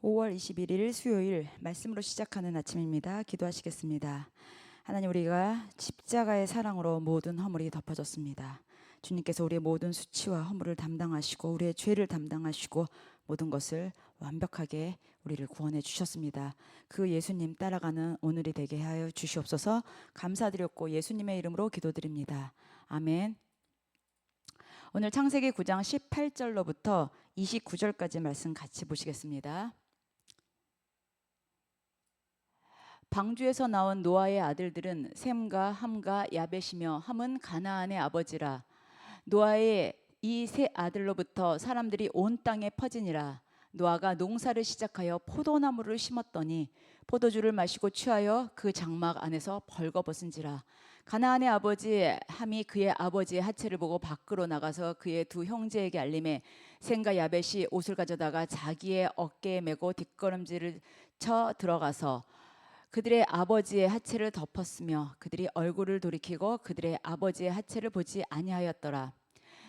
5월 21일 수요일 말씀으로 시작하는 아침입니다. 기도하시겠습니다. 하나님, 우리가 십자가의 사랑으로 모든 허물이 덮어졌습니다. 주님께서 우리의 모든 수치와 허물을 담당하시고 우리의 죄를 담당하시고 모든 것을 완벽하게 우리를 구원해 주셨습니다. 그 예수님 따라가는 오늘이 되게 하여 주시옵소서. 감사드렸고 예수님의 이름으로 기도드립니다. 아멘. 오늘 창세기 9장 18절로부터 29절까지 말씀 같이 보시겠습니다. 방주에서 나온 노아의 아들들은 셈과 함과 야벳이며 함은 가나안의 아버지라. 노아의 이 세 아들로부터 사람들이 온 땅에 퍼지니라. 노아가 농사를 시작하여 포도나무를 심었더니 포도주를 마시고 취하여 그 장막 안에서 벌거벗은지라. 가나안의 아버지 함이 그의 아버지의 하체를 보고 밖으로 나가서 그의 두 형제에게 알림해 셈과 야벳이 옷을 가져다가 자기의 어깨에 메고 뒷걸음질을 쳐 들어가서 그들의 아버지의 하체를 덮었으며 그들이 얼굴을 돌이키고 그들의 아버지의 하체를 보지 아니하였더라.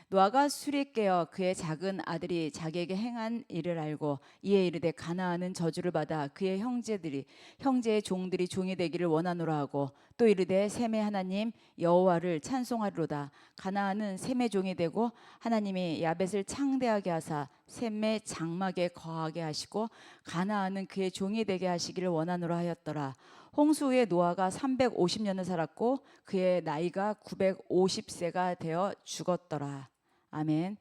노아가 술이 깨어 그의 작은 아들이 자기에게 행한 일을 알고 이에 이르되 가나안은 저주를 받아 그의 형제의 종들이 종이 되기를 원하노라 하고 또 이르되 셈의 하나님 여호와를 찬송하리로다. 가나안은 셈의 종이 되고 하나님이 야벳을 창대하게 하사 셈의 장막에 거하게 하시고 가나안은 그의 종이 되게 하시기를 원하노라 하였더라. 홍수 후에 노아가 350년을 살았고 그의 나이가 950세가 되어 죽었더라. 아멘.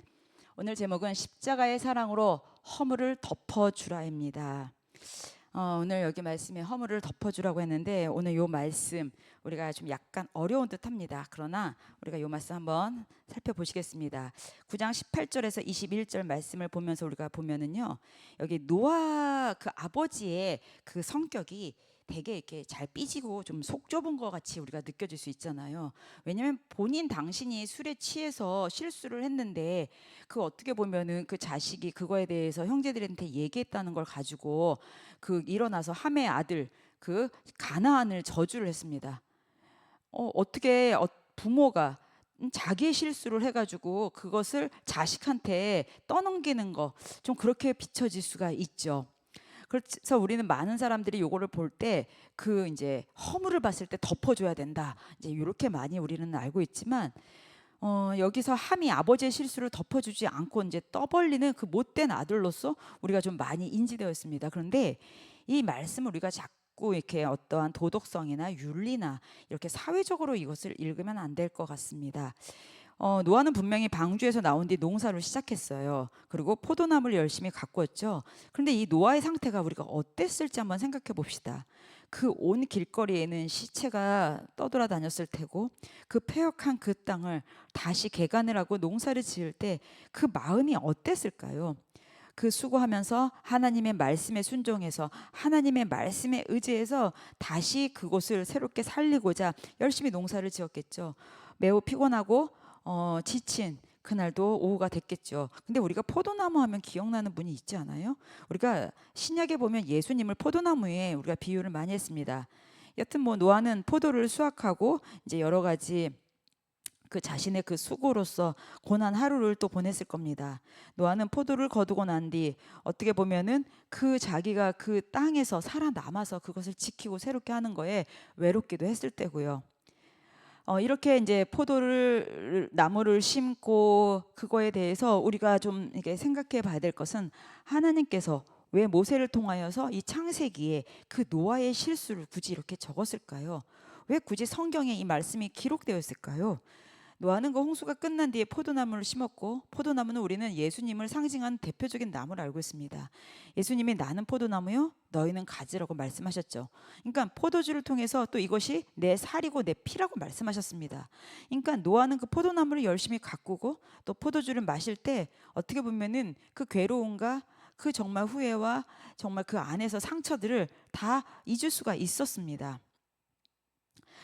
오늘 제목은 십자가의 사랑으로 허물을 덮어주라입니다. 오늘 여기 말씀에 허물을 덮어주라고 했는데 오늘 이 말씀 우리가 좀 약간 어려운 듯합니다. 그러나 우리가 이 말씀 한번 살펴보시겠습니다. 9장 18절에서 21절 말씀을 보면서 우리가 보면은요, 여기 노아 그 아버지의 그 성격이 되게 이렇게 잘 삐지고 좀 속 좁은 것 같이 우리가 느껴질 수 있잖아요. 왜냐하면 본인 당신이 술에 취해서 실수를 했는데 그 어떻게 보면은 그 자식이 그거에 대해서 형제들한테 얘기했다는 걸 가지고 그 일어나서 함의 아들 그 가나안을 저주를 했습니다. 어떻게 부모가 자기의 실수를 해가지고 그것을 자식한테 떠넘기는 거 좀 그렇게 비춰질 수가 있죠. 그래서 우리는 많은 사람들이 요거를 볼 때 그 이제 허물을 봤을 때 덮어줘야 된다. 이제 이렇게 많이 우리는 알고 있지만 여기서 함이 아버지의 실수를 덮어주지 않고 이제 떠벌리는 그 못된 아들로서 우리가 좀 많이 인지되어 있습니다. 그런데 이 말씀을 우리가 자꾸 이렇게 어떠한 도덕성이나 윤리나 이렇게 사회적으로 이것을 읽으면 안 될 것 같습니다. 노아는 분명히 방주에서 나온 뒤 농사를 시작했어요. 그리고 포도나무를 열심히 가꾸었죠. 그런데 이 노아의 상태가 우리가 어땠을지 한번 생각해 봅시다. 그 온 길거리에는 시체가 떠돌아다녔을 테고 그 폐역한 그 땅을 다시 개간을 하고 농사를 지을 때 그 마음이 어땠을까요? 그 수고하면서 하나님의 말씀에 순종해서 하나님의 말씀에 의지해서 다시 그곳을 새롭게 살리고자 열심히 농사를 지었겠죠. 매우 피곤하고 지친 그날도 오후가 됐겠죠. 근데 우리가 포도나무 하면 기억나는 분이 있지 않아요? 우리가 신약에 보면 예수님을 포도나무 에 우리가 비유를 많이 했습니다. 여튼 뭐 노아는 포도를 수확하고 이제 여러 가지 그 자신의 그 수고로서 고난 하루를 또 보냈을 겁니다. 노아는 포도를 거두고 난 뒤 어떻게 보면은 그 자기가 그 땅에서 살아남아서 그것을 지키고 새롭게 하는 거에 외롭기도 했을 때고요. 이렇게 이제 포도를 나무를 심고 그거에 대해서 우리가 좀 이게 생각해 봐야 될 것은 하나님께서 왜 모세를 통하여서 이 창세기에 그 노아의 실수를 굳이 이렇게 적었을까요? 왜 굳이 성경에 이 말씀이 기록되어 있을까요? 노아는 그 홍수가 끝난 뒤에 포도나무를 심었고 포도나무는 우리는 예수님을 상징하는 대표적인 나무를 알고 있습니다. 예수님이 나는 포도나무요 너희는 가지라고 말씀하셨죠. 그러니까 포도주를 통해서 또 이것이 내 살이고 내 피라고 말씀하셨습니다. 그러니까 노아는 그 포도나무를 열심히 가꾸고 또 포도주를 마실 때 어떻게 보면은 그 괴로움과 그 정말 후회와 정말 그 안에서 상처들을 다 잊을 수가 있었습니다.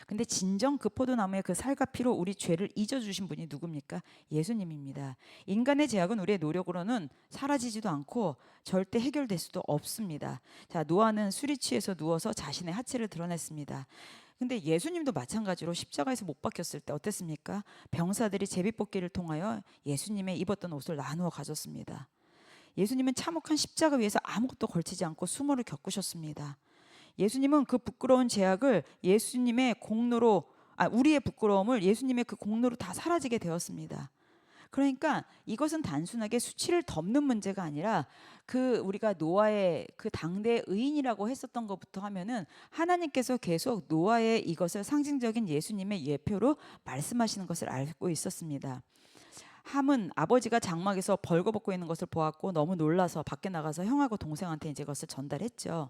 근데 진정 그 포도나무의 그 살과 피로 우리 죄를 잊어주신 분이 누굽니까? 예수님입니다. 인간의 죄악은 우리의 노력으로는 사라지지도 않고 절대 해결될 수도 없습니다. 자, 노아는 술이 취해서 누워서 자신의 하체를 드러냈습니다. 근데 예수님도 마찬가지로 십자가에서 못 박혔을 때 어땠습니까? 병사들이 제비뽑기를 통하여 예수님의 입었던 옷을 나누어 가졌습니다. 예수님은 참혹한 십자가 위에서 아무것도 걸치지 않고 수모를 겪으셨습니다. 예수님은 그 부끄러운 죄악을 예수님의 공로로, 우리의 부끄러움을 예수님의 그 공로로 다 사라지게 되었습니다. 그러니까 이것은 단순하게 수치를 덮는 문제가 아니라 그 우리가 노아의 그 당대 의인이라고 했었던 것부터 하면은 하나님께서 계속 노아의 이것을 상징적인 예수님의 예표로 말씀하시는 것을 알고 있었습니다. 함은 아버지가 장막에서 벌거벗고 있는 것을 보았고 너무 놀라서 밖에 나가서 형하고 동생한테 이제 그것을 전달했죠.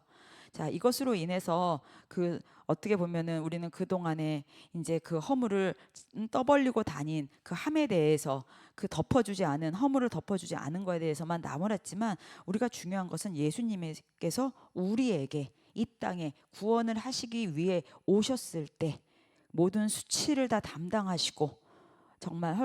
자, 이것으로 인해서 그 어떻게 보면은 우리는 그 동안에 이제 그 허물을 떠벌리고 다닌 그 함에 대해서 그 덮어주지 않은 허물을 덮어주지 않은 거에 대해서만 나무랐지만 우리가 중요한 것은 예수님께서 우리에게 이 땅에 구원을 하시기 위해 오셨을 때 모든 수치를 다 담당하시고 정말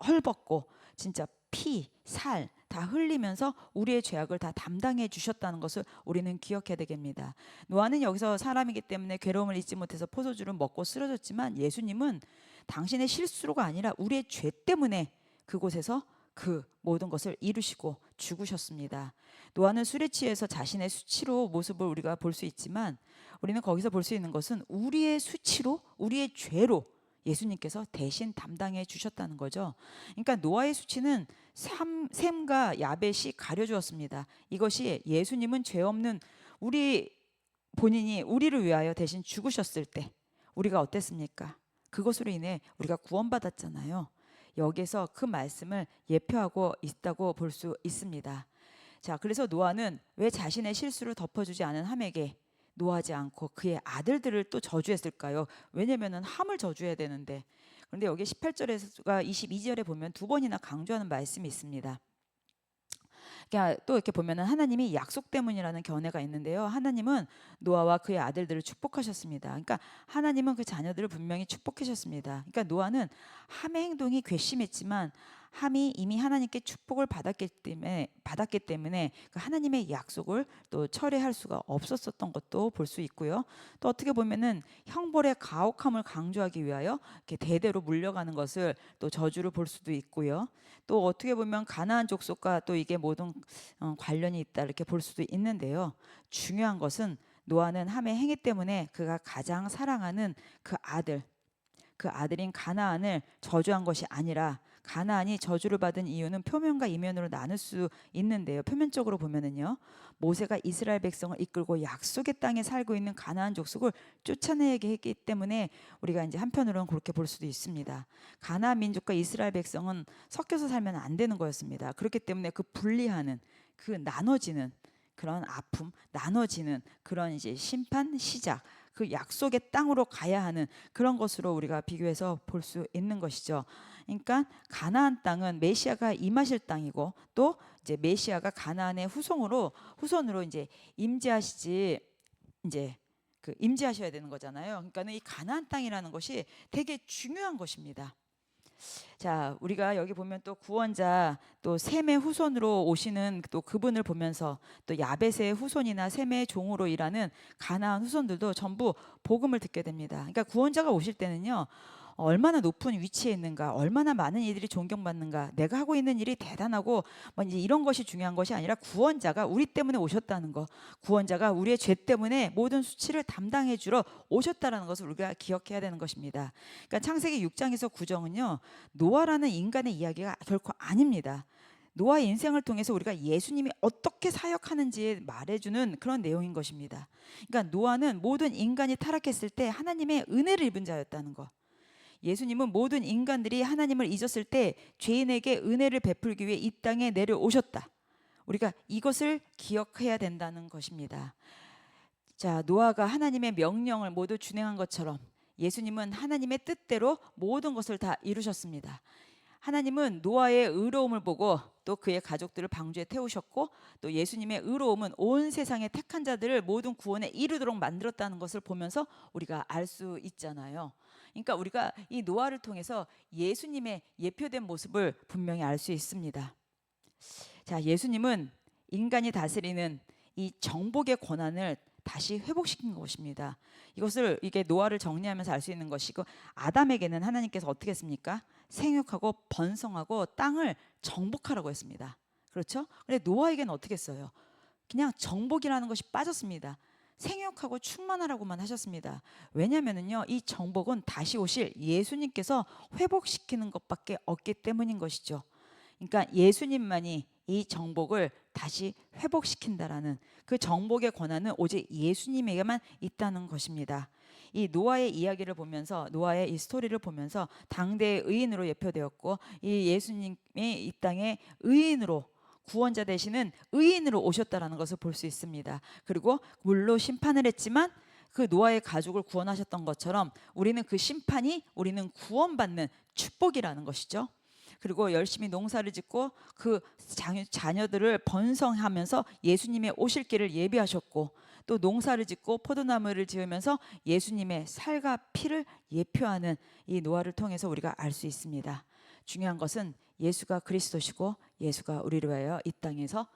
헐벗고 진짜 피, 살 다 흘리면서 우리의 죄악을 다 담당해 주셨다는 것을 우리는 기억해야 되겠습니다. 노아는 여기서 사람이기 때문에 괴로움을 잊지 못해서 포도주를 먹고 쓰러졌지만 예수님은 당신의 실수로가 아니라 우리의 죄 때문에 그곳에서 그 모든 것을 이루시고 죽으셨습니다. 노아는 술에 취해서 자신의 수치로 모습을 우리가 볼 수 있지만 우리는 거기서 볼 수 있는 것은 우리의 수치로, 우리의 죄로 예수님께서 대신 담당해 주셨다는 거죠. 그러니까 노아의 수치는 셈과 야벳이 가려주었습니다. 이것이 예수님은 죄 없는 우리 본인이 우리를 위하여 대신 죽으셨을 때 우리가 어땠습니까? 그것으로 인해 우리가 구원받았잖아요. 여기서 그 말씀을 예표하고 있다고 볼 수 있습니다. 자, 그래서 노아는 왜 자신의 실수를 덮어주지 않은 함에게 노하지 않고 그의 아들들을 또 저주했을까요? 왜냐면은 함을 저주해야 되는데. 그런데 여기 18절에서 22절에 보면 두 번이나 강조하는 말씀이 있습니다. 그러니까 또 이렇게 보면은 하나님이 약속 때문이라는 견해가 있는데요. 하나님은 노아와 그의 아들들을 축복하셨습니다. 그러니까 하나님은 그 자녀들을 분명히 축복하셨습니다. 그러니까 노아는 함의 행동이 괘씸했지만 함이 이미 하나님께 축복을 받았기 때문에 그 하나님의 약속을 또 철회할 수가 없었던 것도 볼 수 있고요. 또 어떻게 보면은 형벌의 가혹함을 강조하기 위하여 이렇게 대대로 물려가는 것을 또 저주를 볼 수도 있고요. 또 어떻게 보면 가나안 족속과 또 이게 모든 관련이 있다 이렇게 볼 수도 있는데요. 중요한 것은 노아는 함의 행위 때문에 그가 가장 사랑하는 그 아들인 가나안을 저주한 것이 아니라 가나안이 저주를 받은 이유는 표면과 이면으로 나눌 수 있는데요. 표면적으로 보면은요. 모세가 이스라엘 백성을 이끌고 약속의 땅에 살고 있는 가나안 족속을 쫓아내게 했기 때문에 우리가 이제 한편으로는 그렇게 볼 수도 있습니다. 가나안 민족과 이스라엘 백성은 섞여서 살면 안 되는 거였습니다. 그렇기 때문에 그 분리하는 그 나눠지는 그런 아픔, 나눠지는 그런 이제 심판 시작, 그 약속의 땅으로 가야 하는 그런 것으로 우리가 비교해서 볼 수 있는 것이죠. 그러니까 가나안 땅은 메시아가 임하실 땅이고 또 이제 메시아가 가나안의 후손으로 이제 임재하시지 이제 그 임재하셔야 되는 거잖아요. 그러니까는 이 가나안 땅이라는 것이 되게 중요한 것입니다. 자, 우리가 여기 보면 또 구원자 또 셈의 후손으로 오시는 또 그분을 보면서 또 야벳의 후손이나 셈의 종으로 일하는 가나안 후손들도 전부 복음을 듣게 됩니다. 그러니까 구원자가 오실 때는요. 얼마나 높은 위치에 있는가, 얼마나 많은 이들이 존경받는가, 내가 하고 있는 일이 대단하고 뭐 이제 이런 것이 중요한 것이 아니라 구원자가 우리 때문에 오셨다는 거, 구원자가 우리의 죄 때문에 모든 수치를 담당해 주러 오셨다라는 것을 우리가 기억해야 되는 것입니다. 그러니까 창세기 6장에서 9장은요, 노아라는 인간의 이야기가 결코 아닙니다. 노아의 인생을 통해서 우리가 예수님이 어떻게 사역하는지 말해주는 그런 내용인 것입니다. 그러니까 노아는 모든 인간이 타락했을 때 하나님의 은혜를 입은 자였다는 것. 예수님은 모든 인간들이 하나님을 잊었을 때 죄인에게 은혜를 베풀기 위해 이 땅에 내려오셨다. 우리가 이것을 기억해야 된다는 것입니다. 자, 노아가 하나님의 명령을 모두 준행한 것처럼 예수님은 하나님의 뜻대로 모든 것을 다 이루셨습니다. 하나님은 노아의 의로움을 보고 또 그의 가족들을 방주에 태우셨고 또 예수님의 의로움은 온 세상의 택한 자들을 모든 구원에 이르도록 만들었다는 것을 보면서 우리가 알 수 있잖아요. 그러니까 우리가 이 노아를 통해서 예수님의 예표된 모습을 분명히 알 수 있습니다. 자, 예수님은 인간이 다스리는 이 정복의 권한을 다시 회복시킨 것입니다. 이게 노아를 정리하면서 알 수 있는 것이고 아담에게는 하나님께서 어떻게 했습니까? 생육하고 번성하고 땅을 정복하라고 했습니다. 그렇죠? 근데 노아에게는 어떻게 했어요? 그냥 정복이라는 것이 빠졌습니다. 생육하고 충만하라고만 하셨습니다. 왜냐하면은요, 이 정복은 다시 오실 예수님께서 회복시키는 것밖에 없기 때문인 것이죠. 그러니까 예수님만이 이 정복을 다시 회복시킨다라는 그 정복의 권한은 오직 예수님에게만 있다는 것입니다. 이 노아의 이야기를 보면서, 노아의 이 스토리를 보면서 당대의 의인으로 예표되었고, 이 예수님이 이 땅에 의인으로, 구원자 되시는 의인으로 오셨다라는 것을 볼 수 있습니다. 그리고 물로 심판을 했지만 그 노아의 가족을 구원하셨던 것처럼 우리는 그 심판이 우리는 구원받는 축복이라는 것이죠. 그리고 열심히 농사를 짓고 그 자녀들을 번성하면서 예수님의 오실 길을 예비하셨고, 또 농사를 짓고 포도나무를 지으면서 예수님의 살과 피를 예표하는 이 노아를 통해서 우리가 알 수 있습니다. 중요한 것은 예수가 그리스도시고 예수가 우리를 위하여 이 땅에서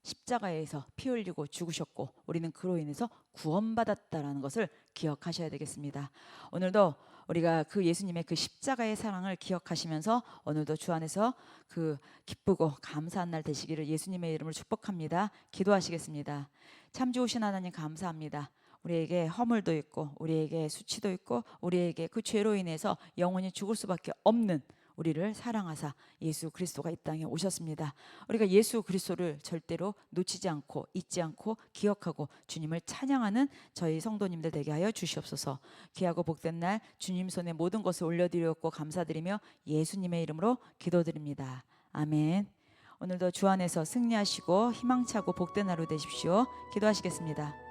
십자가에서 피 흘리고 죽으셨고 우리는 그로 인해서 구원받았다라는 것을 기억하셔야 되겠습니다. 오늘도 우리가 그 예수님의 그 십자가의 사랑을 기억하시면서 오늘도 주 안에서 그 기쁘고 감사한 날 되시기를 예수님의 이름으로 축복합니다. 기도하시겠습니다. 참 좋으신 하나님 감사합니다. 우리에게 허물도 있고 우리에게 수치도 있고 우리에게 그 죄로 인해서 영원히 죽을 수밖에 없는 우리를 사랑하사 예수 그리스도가 이 땅에 오셨습니다. 우리가 예수 그리스도를 절대로 놓치지 않고 잊지 않고 기억하고 주님을 찬양하는 저희 성도님들 되게 하여 주시옵소서. 귀하고 복된 날 주님 손에 모든 것을 올려드렸고 감사드리며 예수님의 이름으로 기도드립니다. 아멘. 오늘도 주 안에서 승리하시고 희망차고 복된 하루 되십시오. 기도하시겠습니다.